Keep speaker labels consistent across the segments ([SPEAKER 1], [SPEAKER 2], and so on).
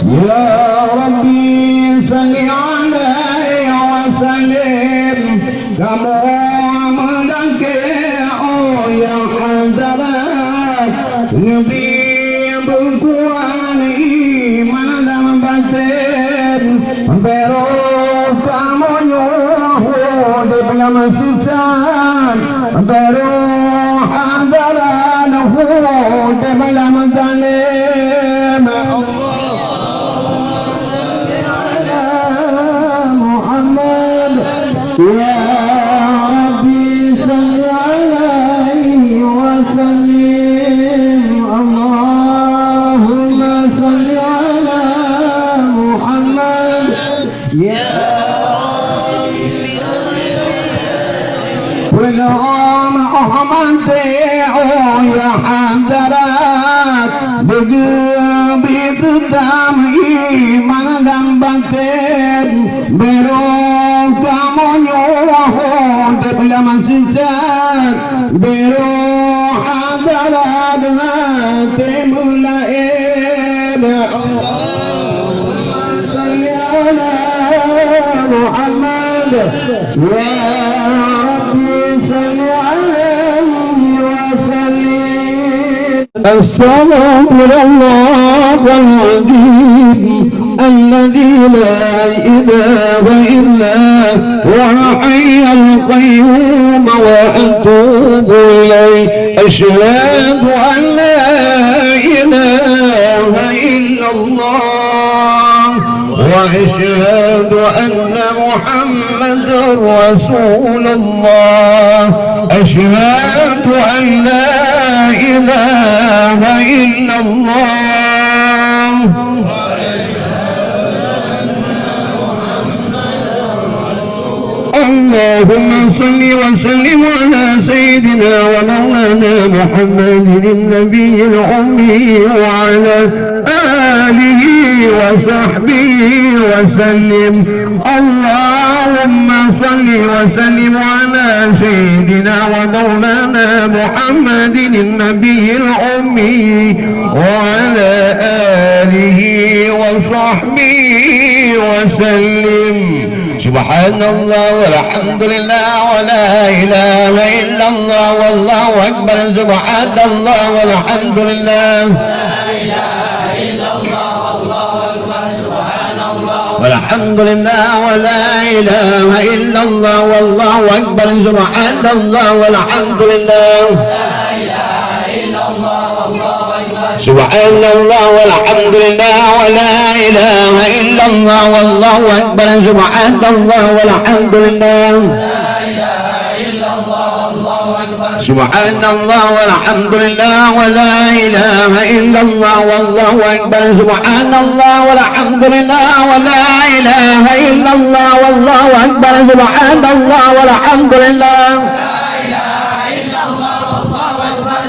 [SPEAKER 1] يا ربي صل عليه وسلم كما عملك يا حضرات نبي بالقرآن من لم بسر بروك ميوه دبلم سسان بروح حضرانه دبلم ظلم يا ربي صل عليه وسلم اللهم صل على محمد يا ربي صل عليه ولهم محمد يا حضرات بقلبي قدامي من لم بسر بروك دبلم سسان بروح حضراتنا تملئين اللهم صل على محمد يا ربي صل عليه وسلم الصلاة على الله العظيم الذي لا إله إلا هو الحي القيوم وأتوب إليه أشهد أن لا إله إلا الله وأشهد أن محمدا رسول الله أشهد أن لا إله إلا الله اللهم صل وسلم على سيدنا ومولانا محمد النبي الأمي وعلى آله وصحبه وسلم اللهم صل وسلم على سيدنا ومولانا محمد النبي الأمي وعلى آله وصحبه وسلم سبحان الله والحمد لله ولا إله إلا الله والله أكبر سبحان الله والحمد لله والحمد لله ولا إله إلا الله والله أكبر سبحان الله والحمد لله سبحان الله والحمد لله ولا إله إلا الله والله أكبر سبحان الله والحمد لله سبحان الله والحمد لله ولا إله إلا الله والله أكبر سبحان الله والحمد لله ولا إله إلا الله والله أكبر سبحان الله والحمد لله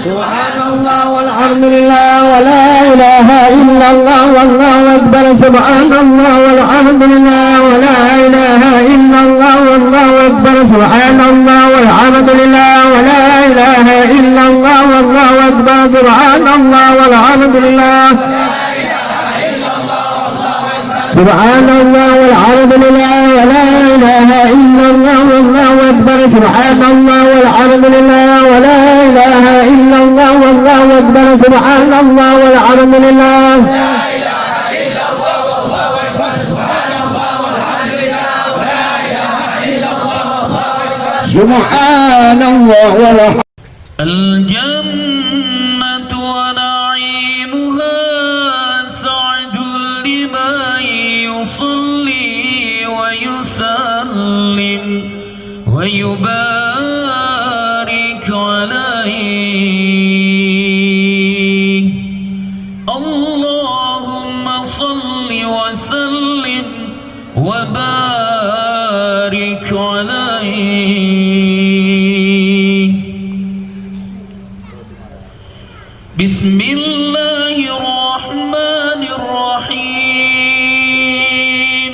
[SPEAKER 1] سبحان الله والحمد لله ولا إله إلا الله والله أكبر سبحان الله والحمد لله ولا إله إلا الله والله أكبر سبحان الله والحمد لله ولا إله إلا الله والله أكبر سبحان الله والحمد لله سبحان الله والحمد لله ولا إله إلا الله والله أكبر سبحان الله والحمد لله ولا إله إلا الله والله أكبر سبحان الله والحمد لله سبحان الله والحمد
[SPEAKER 2] الجنة ونعيمها سعد لمن يصلي ويسلم ويبارك عليه اللهم صل وسلم وبارك عليه بسم الله الرحمن الرحيم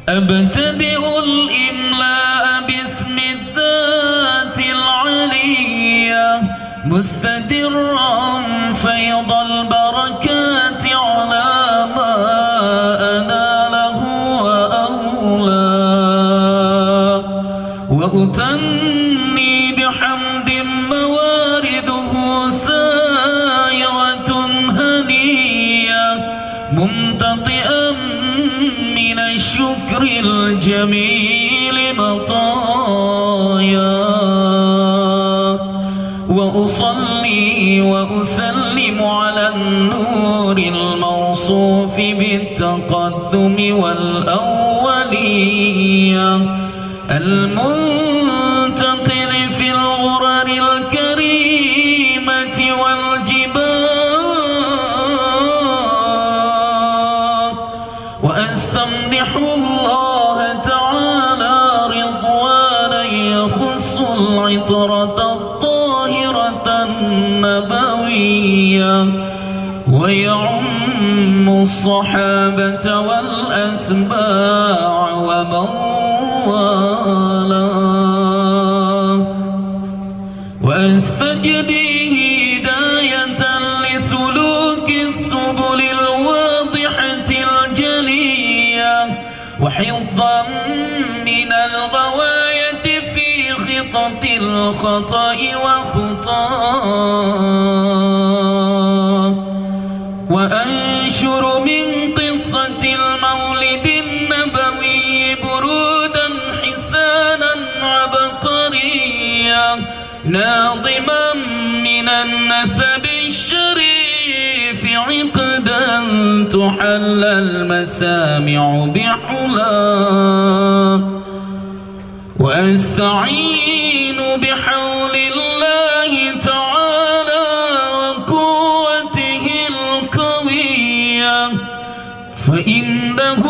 [SPEAKER 2] أبتدئ الإملاء باسم الذات العلية مستدرا فيض البركات على ما أناله وأولاه وأتني بحمد موارده سائرة هنية ممتطئا من الشكر الجميل مطايا وأصلي وأسلم على النور الموصوف بالتقدم والأولية المنتقل في الغرر الكريمة والجبال وأستمدح الله تعالى رضوانا يخص العطرة النبوية ويعم الصحابة والأتباع ومن والاه وأستجدي هداية لسلوك السبل الواضحة الجلية وحفظا من الغواية في خطط الخطأ وخطاه وأنشر من قصة المولد النبوي برودا حسانا عبقريا ناظما من النسب الشريف عقدا تحل المسامع بحلاه وأستعين بحول الله تعالى وقوته القوية فإنه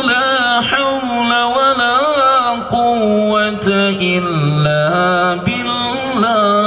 [SPEAKER 2] لا حول ولا قوة إلا بالله